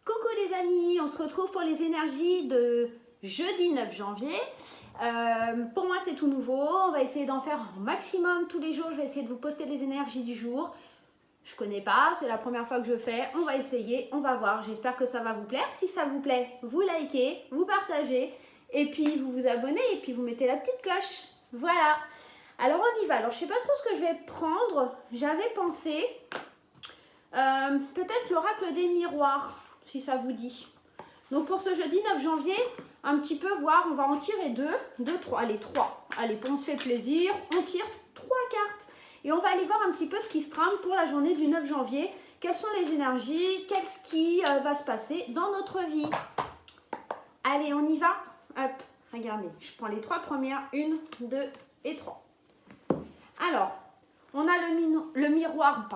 Coucou les amis, on se retrouve pour les énergies de jeudi 9 janvier. Pour moi c'est tout nouveau, on va essayer d'en faire un maximum tous les jours, je vais essayer de vous poster les énergies du jour. Je connais pas, c'est la première fois que je fais, on va essayer, on va voir, j'espère que ça va vous plaire. Si ça vous plaît, vous likez, vous partagez et puis vous vous abonnez et puis vous mettez la petite cloche. Voilà, alors on y va. Alors je sais pas trop ce que je vais prendre, j'avais pensé peut-être l'oracle des miroirs, si ça vous dit. Donc pour ce jeudi 9 janvier, un petit peu voir, on va en tirer deux, trois, allez 3. Allez, on se fait plaisir, on tire 3 cartes. Et on va aller voir un petit peu ce qui se trame pour la journée du 9 janvier. Quelles sont les énergies, qu'est-ce qui va se passer dans notre vie. Allez, on y va. Hop, regardez, je prends les 3 premières, 1, 2 et 3. Alors, on a le miroir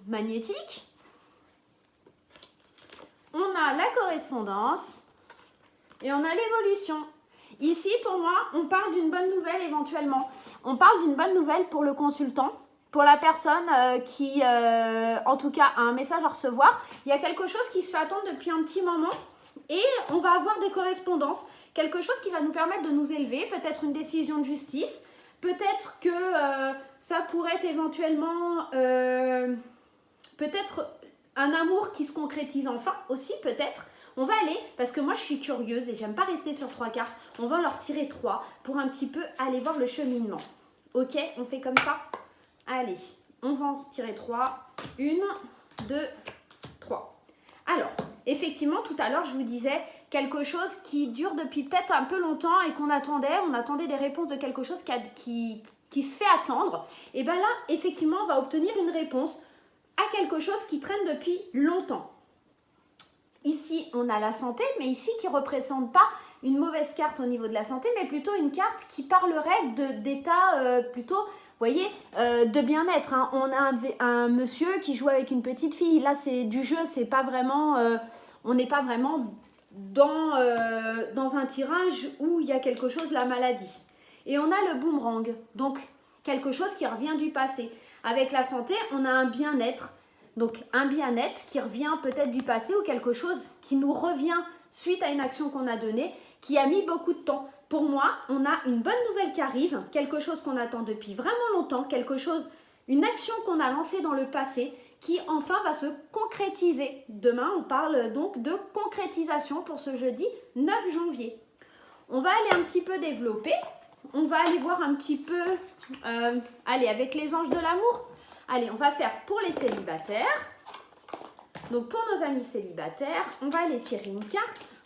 magnétique. On a la correspondance et on a l'évolution. Ici, pour moi, on parle d'une bonne nouvelle éventuellement. On parle d'une bonne nouvelle pour le consultant, pour la personne qui, en tout cas, a un message à recevoir. Il y a quelque chose qui se fait attendre depuis un petit moment et on va avoir des correspondances. Quelque chose qui va nous permettre de nous élever, peut-être une décision de justice, peut-être que ça pourrait être éventuellement, peut-être un amour qui se concrétise enfin aussi peut-être. On va aller, parce que moi je suis curieuse et j'aime pas rester sur 3 cartes, on va leur tirer 3 pour un petit peu aller voir le cheminement. Ok, on fait comme ça. Allez, on va en tirer 3. 1, 2, 3. Alors, effectivement, tout à l'heure je vous disais quelque chose qui dure depuis peut-être un peu longtemps et qu'on attendait. On attendait des réponses de quelque chose qui se fait attendre. Et bien là, effectivement, on va obtenir une réponse à quelque chose qui traîne depuis longtemps. Ici, on a la santé, mais ici qui ne représente pas une mauvaise carte au niveau de la santé, mais plutôt une carte qui parlerait d'état plutôt, vous voyez, de bien-être. Hein. On a un monsieur qui joue avec une petite fille. Là, c'est du jeu, c'est pas vraiment, on n'est pas vraiment dans un tirage où il y a quelque chose, la maladie. Et on a le boomerang, donc quelque chose qui revient du passé. Avec la santé, on a un bien-être. Donc un bien-être qui revient peut-être du passé ou quelque chose qui nous revient suite à une action qu'on a donnée, qui a mis beaucoup de temps. Pour moi, on a une bonne nouvelle qui arrive, quelque chose qu'on attend depuis vraiment longtemps, quelque chose, une action qu'on a lancée dans le passé qui enfin va se concrétiser. Demain, on parle donc de concrétisation pour ce jeudi 9 janvier. On va aller un petit peu développer. On va aller voir un petit peu, allez, avec les anges de l'amour. Allez, on va faire pour les célibataires. Donc, pour nos amis célibataires, on va aller tirer une carte.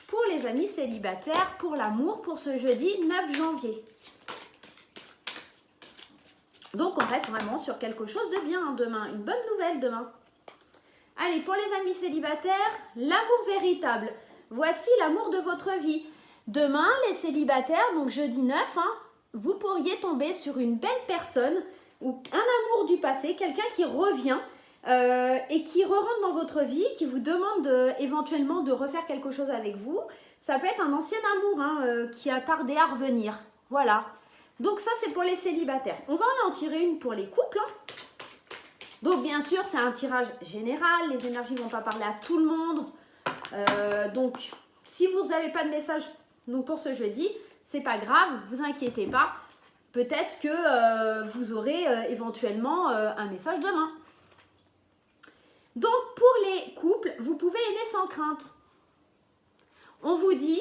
Pour les amis célibataires, pour l'amour, pour ce jeudi 9 janvier. Donc, on reste vraiment sur quelque chose de bien demain. Une bonne nouvelle demain. Allez, pour les amis célibataires, l'amour véritable. Voici l'amour de votre vie. Demain, les célibataires, donc jeudi 9, vous pourriez tomber sur une belle personne ou un amour du passé, quelqu'un qui revient et qui re-rentre dans votre vie, qui vous demande éventuellement de refaire quelque chose avec vous. Ça peut être un ancien amour qui a tardé à revenir. Voilà. Donc ça, c'est pour les célibataires. On va en tirer une pour les couples. Donc bien sûr, c'est un tirage général. Les énergies ne vont pas parler à tout le monde. Donc, si vous n'avez pas de message donc pour ce jeudi, c'est pas grave, vous inquiétez pas. Peut-être que vous aurez éventuellement un message demain. Donc, pour les couples, vous pouvez aimer sans crainte. On vous dit,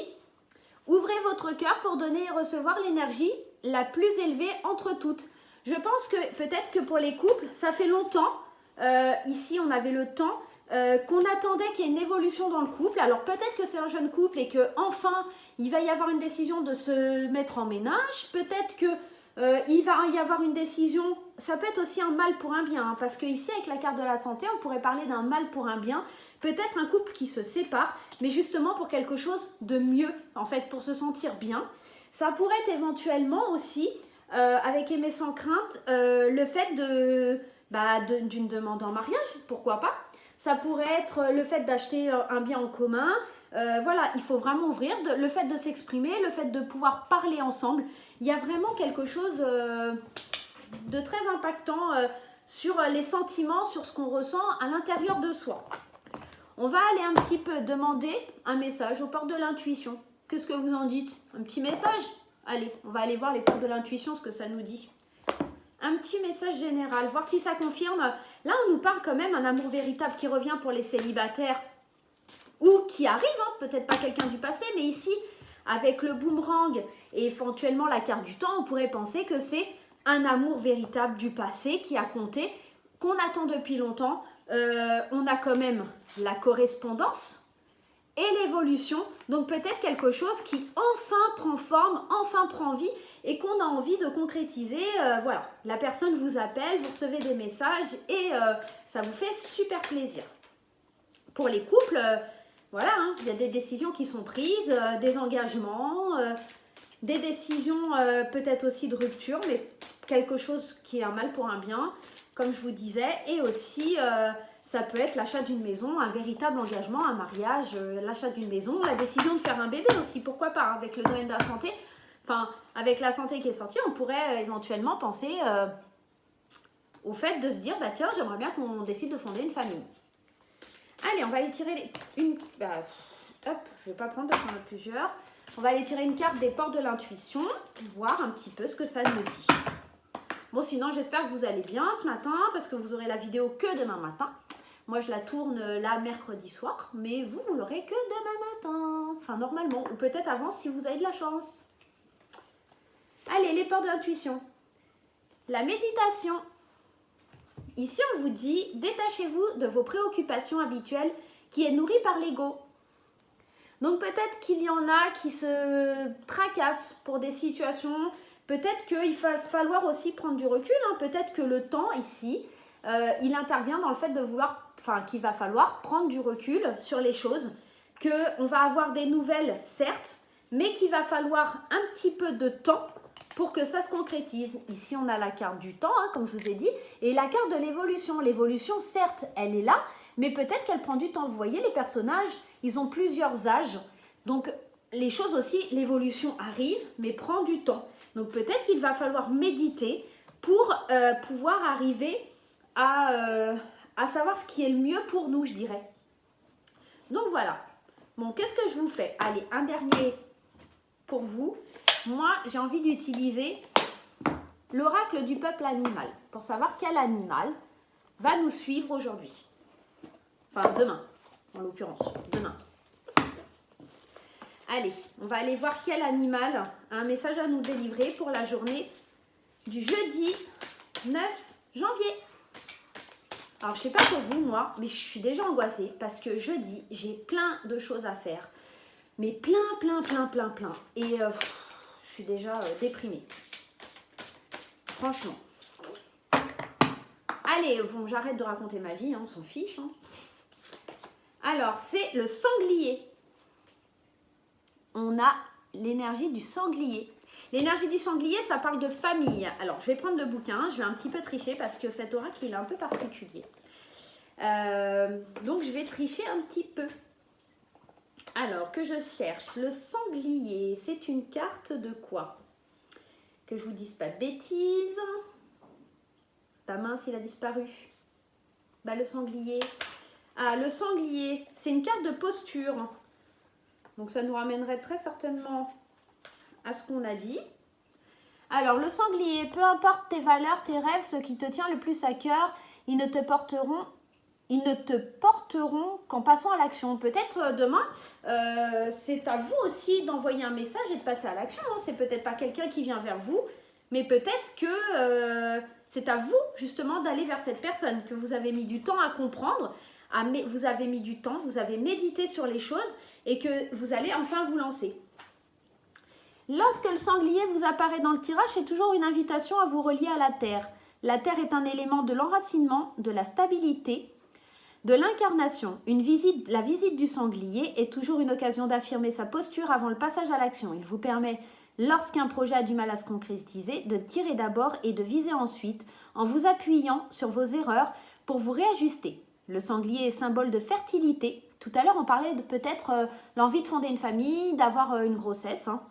ouvrez votre cœur pour donner et recevoir l'énergie la plus élevée entre toutes. Je pense que peut-être que pour les couples, ça fait longtemps, ici on avait le temps, qu'on attendait qu'il y ait une évolution dans le couple. Alors peut-être que c'est un jeune couple et que enfin il va y avoir une décision de se mettre en ménage. Peut-être que il va y avoir une décision, ça peut être aussi un mal pour un bien, parce que ici avec la carte de la santé, on pourrait parler d'un mal pour un bien. Peut-être un couple qui se sépare, mais justement pour quelque chose de mieux, en fait, pour se sentir bien. Ça pourrait être éventuellement aussi, avec aimer sans crainte, le fait d'une demande en mariage, pourquoi pas. Ça pourrait être le fait d'acheter un bien en commun. Voilà, il faut vraiment ouvrir. Le fait de s'exprimer, le fait de pouvoir parler ensemble. Il y a vraiment quelque chose de très impactant sur les sentiments, sur ce qu'on ressent à l'intérieur de soi. On va aller un petit peu demander un message aux portes de l'intuition. Qu'est-ce que vous en dites? Un petit message? Allez, on va aller voir les portes de l'intuition, ce que ça nous dit. Un petit message général, voir si ça confirme. Là, on nous parle quand même d'un amour véritable qui revient pour les célibataires ou qui arrive, hein, peut-être pas quelqu'un du passé, mais ici, avec le boomerang et éventuellement la carte du temps, on pourrait penser que c'est un amour véritable du passé qui a compté, qu'on attend depuis longtemps. On a quand même la correspondance et l'évolution, donc peut-être quelque chose qui enfin prend forme, enfin prend vie et qu'on a envie de concrétiser. Voilà, la personne vous appelle, vous recevez des messages et ça vous fait super plaisir. Pour les couples, voilà, hein, il y a des décisions qui sont prises, des engagements, des décisions peut-être aussi de rupture, mais quelque chose qui est un mal pour un bien, comme je vous disais, et aussi ça peut être l'achat d'une maison, un véritable engagement, un mariage, l'achat d'une maison, la décision de faire un bébé aussi, pourquoi pas, hein, avec le domaine de la santé, enfin, avec la santé qui est sortie, on pourrait éventuellement penser au fait de se dire, bah tiens, j'aimerais bien qu'on décide de fonder une famille. Allez, on va aller tirer une... hop, je ne vais pas prendre parce qu'il y en a plusieurs. On va aller tirer une carte des portes de l'intuition, voir un petit peu ce que ça nous dit. Bon, sinon, j'espère que vous allez bien ce matin, parce que vous aurez la vidéo que demain matin. Moi, je la tourne là mercredi soir, mais vous, vous l'aurez que demain matin. Enfin, normalement, ou peut-être avant si vous avez de la chance. Allez, les portes de l'intuition. La méditation. Ici, on vous dit, détachez-vous de vos préoccupations habituelles qui est nourrie par l'ego. Donc, peut-être qu'il y en a qui se tracassent pour des situations. Peut-être qu'il va falloir aussi prendre du recul. Hein. Peut-être que le temps, ici, il intervient dans le fait de vouloir, enfin, qu'il va falloir prendre du recul sur les choses. Qu'on va avoir des nouvelles, certes, mais qu'il va falloir un petit peu de temps pour que ça se concrétise. Ici, on a la carte du temps, hein, comme je vous ai dit, et la carte de l'évolution. L'évolution, certes, elle est là, mais peut-être qu'elle prend du temps. Vous voyez, les personnages, ils ont plusieurs âges. Donc, les choses aussi, l'évolution arrive, mais prend du temps. Donc, peut-être qu'il va falloir méditer pour pouvoir arriver à savoir ce qui est le mieux pour nous, je dirais. Donc, voilà. Bon, qu'est-ce que je vous fais? Allez, un dernier pour vous. Moi, j'ai envie d'utiliser l'oracle du peuple animal pour savoir quel animal va nous suivre aujourd'hui. Enfin, demain, en l'occurrence, demain. Allez, on va aller voir quel animal a un message à nous délivrer pour la journée du jeudi 9 janvier. Alors, je ne sais pas pour vous, moi, mais je suis déjà angoissée parce que jeudi, j'ai plein de choses à faire. Mais plein. Et je suis déjà déprimée. Franchement. Allez, bon, j'arrête de raconter ma vie, hein, on s'en fiche. Hein. Alors, c'est le sanglier. On a l'énergie du sanglier. L'énergie du sanglier, ça parle de famille. Alors, je vais prendre le bouquin, je vais un petit peu tricher parce que cet oracle, il est un peu particulier. Donc, je vais tricher un petit peu. Alors, que je cherche, le sanglier, c'est une carte de quoi? Que je vous dise pas de bêtises. Ta mince, il a disparu. Bah, le sanglier. Ah, le sanglier, c'est une carte de posture. Donc, ça nous ramènerait très certainement à ce qu'on a dit. Alors, le sanglier, peu importe tes valeurs, tes rêves, ce qui te tient le plus à cœur, ils ne te porteront qu'en passant à l'action. Peut-être demain, c'est à vous aussi d'envoyer un message et de passer à l'action. Hein. C'est peut-être pas quelqu'un qui vient vers vous, mais peut-être que c'est à vous justement d'aller vers cette personne que vous avez mis du temps à comprendre, vous avez mis du temps, vous avez médité sur les choses et que vous allez enfin vous lancer. Lorsque le sanglier vous apparaît dans le tirage, c'est toujours une invitation à vous relier à la terre. La terre est un élément de l'enracinement, de la stabilité, de l'incarnation. La visite du sanglier est toujours une occasion d'affirmer sa posture avant le passage à l'action. Il vous permet, lorsqu'un projet a du mal à se concrétiser, de tirer d'abord et de viser ensuite, en vous appuyant sur vos erreurs pour vous réajuster. Le sanglier est symbole de fertilité. Tout à l'heure, on parlait de peut-être l'envie de fonder une famille, d'avoir une grossesse. Hein.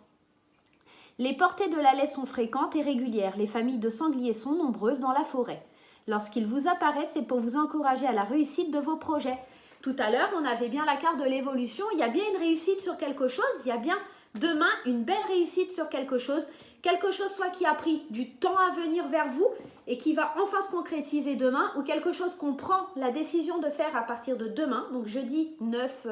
Les portées de la laie sont fréquentes et régulières. Les familles de sangliers sont nombreuses dans la forêt. Lorsqu'il vous apparaît, c'est pour vous encourager à la réussite de vos projets. Tout à l'heure, on avait bien la carte de l'évolution. Il y a bien une réussite sur quelque chose. Il y a bien demain une belle réussite sur quelque chose. Quelque chose soit qui a pris du temps à venir vers vous et qui va enfin se concrétiser demain, ou quelque chose qu'on prend la décision de faire à partir de demain, donc jeudi 9,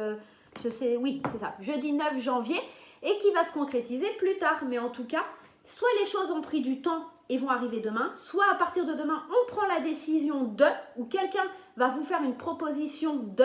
jeudi 9 janvier, et qui va se concrétiser plus tard. Mais en tout cas, soit les choses ont pris du temps et vont arriver demain, soit à partir de demain, on prend la décision de, ou quelqu'un va vous faire une proposition de,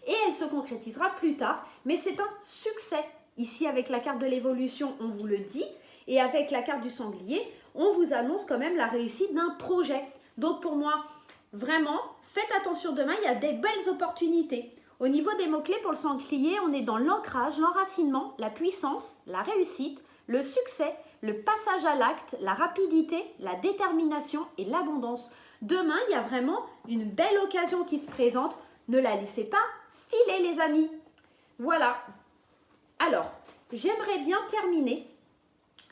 et elle se concrétisera plus tard. Mais c'est un succès. Ici, avec la carte de l'évolution, on vous le dit, et avec la carte du sanglier, on vous annonce quand même la réussite d'un projet. Donc pour moi, vraiment, faites attention demain, il y a des belles opportunités. Au niveau des mots-clés pour le sanglier, on est dans l'ancrage, l'enracinement, la puissance, la réussite, le succès, le passage à l'acte, la rapidité, la détermination et l'abondance. Demain, il y a vraiment une belle occasion qui se présente. Ne la laissez pas filer, les amis. Voilà. Alors, j'aimerais bien terminer,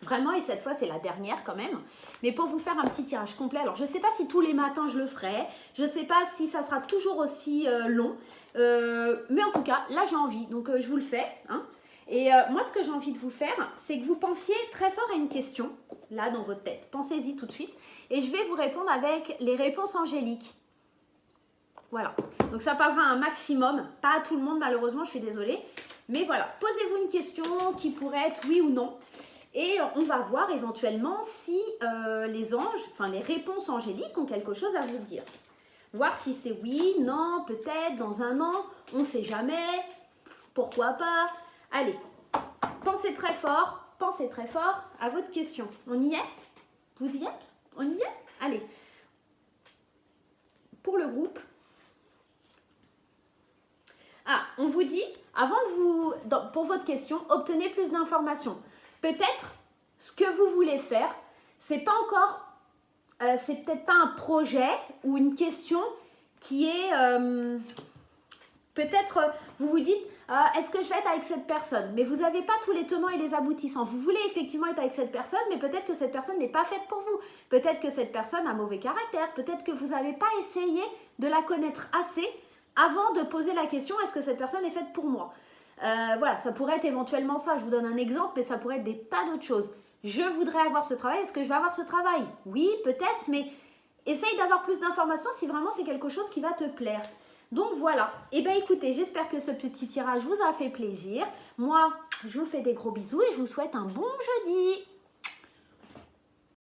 vraiment, et cette fois c'est la dernière quand même, mais pour vous faire un petit tirage complet. Alors, je ne sais pas si tous les matins je le ferai, je ne sais pas si ça sera toujours aussi long, mais en tout cas, là j'ai envie, donc je vous le fais, hein. Et moi, ce que j'ai envie de vous faire, c'est que vous pensiez très fort à une question, là dans votre tête. Pensez-y tout de suite. Et je vais vous répondre avec les réponses angéliques. Voilà. Donc ça parlera un maximum. Pas à tout le monde, malheureusement, je suis désolée. Mais voilà. Posez-vous une question qui pourrait être oui ou non. Et on va voir éventuellement si les anges, enfin les réponses angéliques ont quelque chose à vous dire. Voir si c'est oui, non, peut-être, dans un an, on ne sait jamais, pourquoi pas. Allez, pensez très fort à votre question. On y est? Vous y êtes? On y est? Allez. Pour le groupe. Ah, on vous dit, avant de vous, pour votre question, obtenez plus d'informations. Peut-être ce que vous voulez faire, c'est pas encore, c'est peut-être pas un projet ou une question qui est, peut-être vous vous dites, est-ce que je vais être avec cette personne? Mais vous n'avez pas tous les tenants et les aboutissants. Vous voulez effectivement être avec cette personne, mais peut-être que cette personne n'est pas faite pour vous. Peut-être que cette personne a mauvais caractère. Peut-être que vous n'avez pas essayé de la connaître assez avant de poser la question, est-ce que cette personne est faite pour moi? Voilà, ça pourrait être éventuellement ça. Je vous donne un exemple, mais ça pourrait être des tas d'autres choses. Je voudrais avoir ce travail. Est-ce que je vais avoir ce travail? Oui, peut-être, mais essaye d'avoir plus d'informations si vraiment c'est quelque chose qui va te plaire. Donc voilà, et bien écoutez, j'espère que ce petit tirage vous a fait plaisir. Moi, je vous fais des gros bisous et je vous souhaite un bon jeudi.